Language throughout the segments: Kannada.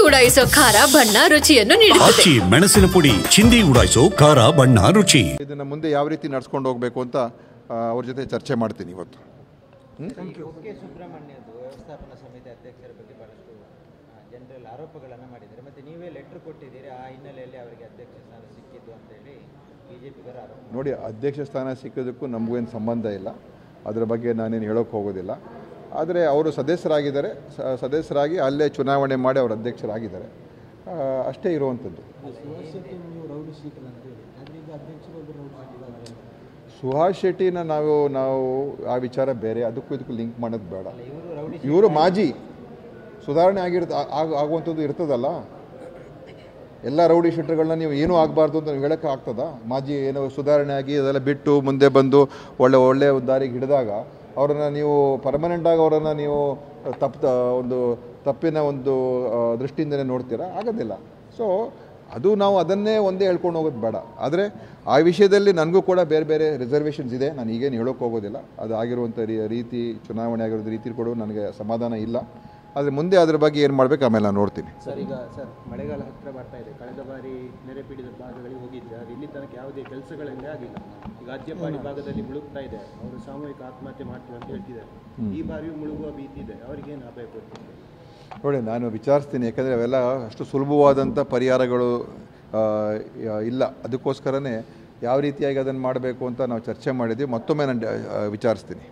ಉಡಾಯಿಸೋ ಖಾರ ಬಣ್ಣ ರುಚಿಯನ್ನು ನೀಡುತ್ತದೆ. ಮೆಣಸಿನ ಪುಡಿ ಚಿಂದಿ ಉಡಾಯಿಸೋ ಖಾರ ಬಣ್ಣ ರುಚಿ. ಇದನ್ನು ಮುಂದೆ ಯಾವ ರೀತಿ ನಡ್ಸ್ಕೊಂಡು ಹೋಗಬೇಕು ಅಂತ ಅವ್ರ ಜೊತೆ ಚರ್ಚೆ ಮಾಡ್ತೀನಿ ಇವತ್ತು. ಕೆ ಸುಬ್ರಹ್ಮಣ್ಯದು ವ್ಯವಸ್ಥಾಪನಾ ಸಮಿತಿ ಅಧ್ಯಕ್ಷರ ಬಗ್ಗೆ ಬಹಳಷ್ಟು ಜನರಲ್ಲಿ ಆರೋಪಗಳನ್ನು ಮಾಡಿದ್ದಾರೆ. ಮತ್ತು ನೀವೇ ಲೆಟರ್ ಕೊಟ್ಟಿದ್ದೀರಿ, ಆ ಹಿನ್ನೆಲೆಯಲ್ಲಿ ಅವರಿಗೆ ಅಧ್ಯಕ್ಷ ಸ್ಥಾನ ಸಿಕ್ಕಿದ್ದು ಅಂತೇಳಿ ಬಿಜೆಪಿಗರ ಆರೋಪ. ನೋಡಿ, ಅಧ್ಯಕ್ಷ ಸ್ಥಾನ ಸಿಕ್ಕೋದಕ್ಕೂ ನಮಗೇನು ಸಂಬಂಧ ಇಲ್ಲ, ಅದರ ಬಗ್ಗೆ ನಾನೇನು ಹೇಳೋಕ್ಕೆ ಹೋಗೋದಿಲ್ಲ. ಆದರೆ ಅವರು ಸದಸ್ಯರಾಗಿ ಅಲ್ಲೇ ಚುನಾವಣೆ ಮಾಡಿ ಅವರು ಅಧ್ಯಕ್ಷರಾಗಿದ್ದಾರೆ, ಅಷ್ಟೇ ಇರುವಂಥದ್ದು. ಸುಹಾಸ್ ಶೆಟ್ಟಿನ ನಾವು ಆ ವಿಚಾರ ಬೇರೆ, ಅದಕ್ಕೂ ಲಿಂಕ್ ಮಾಡೋದು ಬೇಡ. ಇವರು ಮಾಜಿ ಸುಧಾರಣೆ ಆಗುವಂಥದ್ದು ಇರ್ತದಲ್ಲ, ಎಲ್ಲ ರೌಡಿ ಶೀಟರ್ಗಳನ್ನ ನೀವು ಏನೂ ಆಗಬಾರ್ದು ಅಂತ ನೀವು ಹೇಳೋಕ್ಕೆ ಆಗ್ತದ? ಮಾಜಿ ಏನೋ ಸುಧಾರಣೆ ಆಗಿ ಅದೆಲ್ಲ ಬಿಟ್ಟು ಮುಂದೆ ಬಂದು ಒಳ್ಳೆ ದಾರಿಗೆ ಹಿಡಿದಾಗ ಅವರನ್ನು ನೀವು ಪರ್ಮನೆಂಟಾಗಿ ಅವರನ್ನು ನೀವು ತಪ್ಪಿನ ಒಂದು ದೃಷ್ಟಿಯಿಂದಲೇ ನೋಡ್ತೀರಾ? ಆಗೋದಿಲ್ಲ. ಸೊ ಅದು ನಾವು ಅದನ್ನೇ ಒಂದೇ ಹೇಳ್ಕೊಂಡು ಹೋಗೋದು ಬೇಡ. ಆದರೆ ಆ ವಿಷಯದಲ್ಲಿ ನನಗೂ ಕೂಡ ಬೇರೆ ಬೇರೆ ರಿಸರ್ವೇಷನ್ಸ್ ಇದೆ, ನಾನು ಈಗೇನು ಹೇಳೋಕ್ಕೆ ಹೋಗೋದಿಲ್ಲ. ಅದು ಆಗಿರುವಂಥ ರೀತಿ, ಚುನಾವಣೆ ಆಗಿರೋದು ರೀತಿ ಕೂಡ ನನಗೆ ಸಮಾಧಾನ ಇಲ್ಲ. ಆದರೆ ಮುಂದೆ ಅದ್ರ ಬಗ್ಗೆ ಏನು ಮಾಡಬೇಕು ಆಮೇಲೆ ನಾನು ನೋಡ್ತೀನಿ. ಸರ್, ಈಗ ಮಳೆಗಾಲ ಹತ್ತಿರ ಬರ್ತಾ ಇದೆ. ಕಳೆದ ಬಾರಿ ನೆರೆ ಪೀಡಿತ ಭಾಗಗಳಿಗೆ ಹೋಗಿದ್ದೆ, ಅದು ಇಲ್ಲಿ ತನಕ ಯಾವುದೇ ಕೆಲಸಗಳನ್ನೇ ಆಗಿಲ್ಲ. ಈಗ ಅಜ್ಜಪಾಡಿ ಭಾಗದಲ್ಲಿ ಮುಳುಗ್ತಾ ಇದೆ, ಅವರು ಸಾಮೂಹಿಕ ಆತ್ಮಹತ್ಯೆ ಮಾಡ್ತೀವಿ ಅಂತ ಹೇಳ್ತಿದ್ದಾರೆ. ಈ ಬಾರಿಯೂ ಮುಳುಗುವ ಭೀತಿ ಇದೆ, ಅವ್ರಿಗೇನು ಅಭಯ ಕೊಡ್ತೀವಿ? ನೋಡಿ, ನಾನು ವಿಚಾರಿಸ್ತೀನಿ, ಯಾಕಂದರೆ ಅವೆಲ್ಲ ಅಷ್ಟು ಸುಲಭವಾದಂಥ ಪರಿಹಾರಗಳು ಇಲ್ಲ. ಅದಕ್ಕೋಸ್ಕರನೇ ಯಾವ ರೀತಿಯಾಗಿ ಅದನ್ನು ಮಾಡಬೇಕು ಅಂತ ನಾವು ಚರ್ಚೆ ಮಾಡಿದ್ವಿ. ಮತ್ತೊಮ್ಮೆ ನಾನು ವಿಚಾರಿಸ್ತೀನಿ.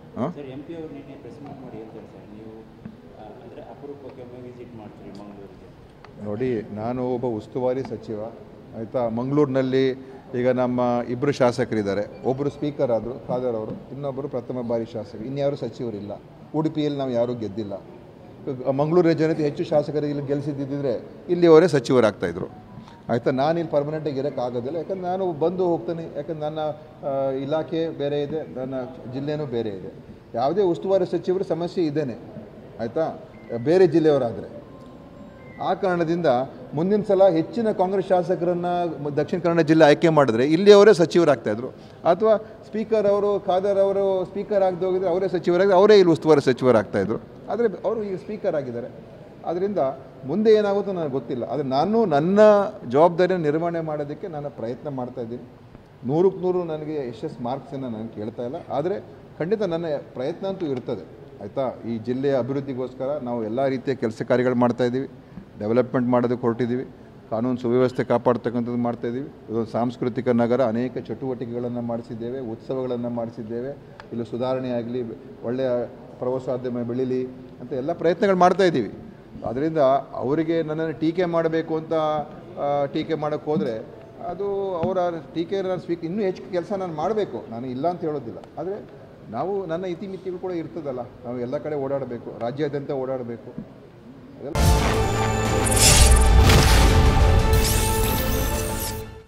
ನೋಡಿ, ನಾನು ಒಬ್ಬ ಉಸ್ತುವಾರಿ ಸಚಿವ, ಆಯಿತಾ. ಮಂಗಳೂರಿನಲ್ಲಿ ಈಗ ನಮ್ಮ ಇಬ್ಬರು ಶಾಸಕರಿದ್ದಾರೆ. ಒಬ್ಬರು ಸ್ಪೀಕರ್ ಆದರು ಖಾದರ್ ಅವರು, ಇನ್ನೊಬ್ಬರು ಪ್ರಥಮ ಬಾರಿ ಶಾಸಕರು, ಇನ್ಯಾರು ಸಚಿವರಿಲ್ಲ. ಉಡುಪಿಯಲ್ಲಿ ನಾವು ಯಾರೂ ಗೆದ್ದಿಲ್ಲ. ಮಂಗಳೂರಿನ ಜನತೆ ಹೆಚ್ಚು ಶಾಸಕರಿಗೆ ಇಲ್ಲಿ ಗೆಲ್ಲಿಸಿದ್ದಿದ್ದರೆ ಇಲ್ಲಿಯವರೇ ಸಚಿವರಾಗ್ತಾಯಿದ್ರು, ಆಯಿತಾ. ನಾನಿಲ್ಲಿ ಪರ್ಮನೆಂಟಾಗಿ ಇರೋಕ್ಕಾಗೋದಿಲ್ಲ, ಯಾಕಂದ್ರೆ ನಾನು ಬಂದು ಹೋಗ್ತೇನೆ. ಯಾಕಂದ್ರೆ ನನ್ನ ಇಲಾಖೆ ಬೇರೆ ಇದೆ, ನನ್ನ ಜಿಲ್ಲೆನೂ ಬೇರೆ ಇದೆ. ಯಾವುದೇ ಉಸ್ತುವಾರಿ ಸಚಿವರು ಸಮಸ್ಯೆ ಇದ್ದೇನೆ, ಆಯಿತಾ, ಬೇರೆ ಜಿಲ್ಲೆಯವರಾದರೆ. ಆ ಕಾರಣದಿಂದ ಮುಂದಿನ ಸಲ ಹೆಚ್ಚಿನ ಕಾಂಗ್ರೆಸ್ ಶಾಸಕರನ್ನು ದಕ್ಷಿಣ ಕನ್ನಡ ಜಿಲ್ಲೆ ಆಯ್ಕೆ ಮಾಡಿದ್ರೆ ಇಲ್ಲಿಯವರೇ ಸಚಿವರಾಗ್ತಾಯಿದ್ರು. ಅಥವಾ ಸ್ಪೀಕರ್ ಅವರು ಖಾದರ್ ಅವರು ಸ್ಪೀಕರ್ ಆಗದೆ ಹೋಗಿದ್ರೆ ಅವರೇ ಸಚಿವರಾಗಿ ಅವರೇ ಇಲ್ಲಿ ಉಸ್ತುವಾರಿ ಸಚಿವರಾಗ್ತಾಯಿದ್ರು. ಆದರೆ ಅವರು ಈಗ ಸ್ಪೀಕರ್ ಆಗಿದ್ದಾರೆ. ಆದ್ದರಿಂದ ಮುಂದೆ ಏನಾಗುತ್ತೋ ನನಗೆ ಗೊತ್ತಿಲ್ಲ. ಆದರೆ ನಾನು ನನ್ನ ಜವಾಬ್ದಾರಿಯನ್ನು ನಿರ್ವಹಣೆ ಮಾಡೋದಕ್ಕೆ ನಾನು ಪ್ರಯತ್ನ ಮಾಡ್ತಾಯಿದ್ದೀನಿ. 100ಕ್ಕೆ 100 ನನಗೆ ಯಶಸ್ಸು ಮಾರ್ಕ್ಸನ್ನು ನಾನು ಕೇಳ್ತಾ ಇಲ್ಲ. ಆದರೆ ಖಂಡಿತ ನನ್ನ ಪ್ರಯತ್ನ ಅಂತೂ ಇರ್ತದೆ, ಆಯಿತಾ. ಈ ಜಿಲ್ಲೆಯ ಅಭಿವೃದ್ಧಿಗೋಸ್ಕರ ನಾವು ಎಲ್ಲ ರೀತಿಯ ಕೆಲಸ ಕಾರ್ಯಗಳು ಮಾಡ್ತಾಯಿದ್ದೀವಿ. ಡೆವಲಪ್ಮೆಂಟ್ ಮಾಡೋದಕ್ಕೆ ಹೊರಟಿದ್ದೀವಿ. ಕಾನೂನು ಸುವ್ಯವಸ್ಥೆ ಕಾಪಾಡ್ತಕ್ಕಂಥದ್ದು ಮಾಡ್ತಾಯಿದ್ದೀವಿ. ಇದೊಂದು ಸಾಂಸ್ಕೃತಿಕ ನಗರ, ಅನೇಕ ಚಟುವಟಿಕೆಗಳನ್ನು ಮಾಡಿಸಿದ್ದೇವೆ, ಉತ್ಸವಗಳನ್ನು ಮಾಡಿಸಿದ್ದೇವೆ. ಇಲ್ಲಿ ಸುಧಾರಣೆ ಆಗಲಿ, ಒಳ್ಳೆಯ ಪ್ರವಾಸೋದ್ಯಮ ಬೆಳೀಲಿ ಅಂತ ಎಲ್ಲ ಪ್ರಯತ್ನಗಳು ಮಾಡ್ತಾಯಿದ್ದೀವಿ. ಅದರಿಂದ ಅವರಿಗೆ ನನ್ನನ್ನು ಟೀಕೆ ಮಾಡಬೇಕು ಅಂತ ಟೀಕೆ ಮಾಡೋಕ್ಕೆ ಹೋದರೆ ಅದು ಅವರ ಟೀಕೆ ಇನ್ನೂ ಹೆಚ್ಚು ಕೆಲಸ ನಾನು ಮಾಡಬೇಕು, ನಾನು ಇಲ್ಲ ಅಂತ ಹೇಳೋದಿಲ್ಲ. ಆದರೆ ನಾವು ನನ್ನ ಇತಿಮಿತಿಗಳು ಕೂಡ ಇರ್ತದಲ್ಲ, ನಾವು ಎಲ್ಲ ಕಡೆ ಓಡಾಡಬೇಕು, ರಾಜ್ಯಾದ್ಯಂತ ಓಡಾಡಬೇಕು, ಅದೆಲ್ಲ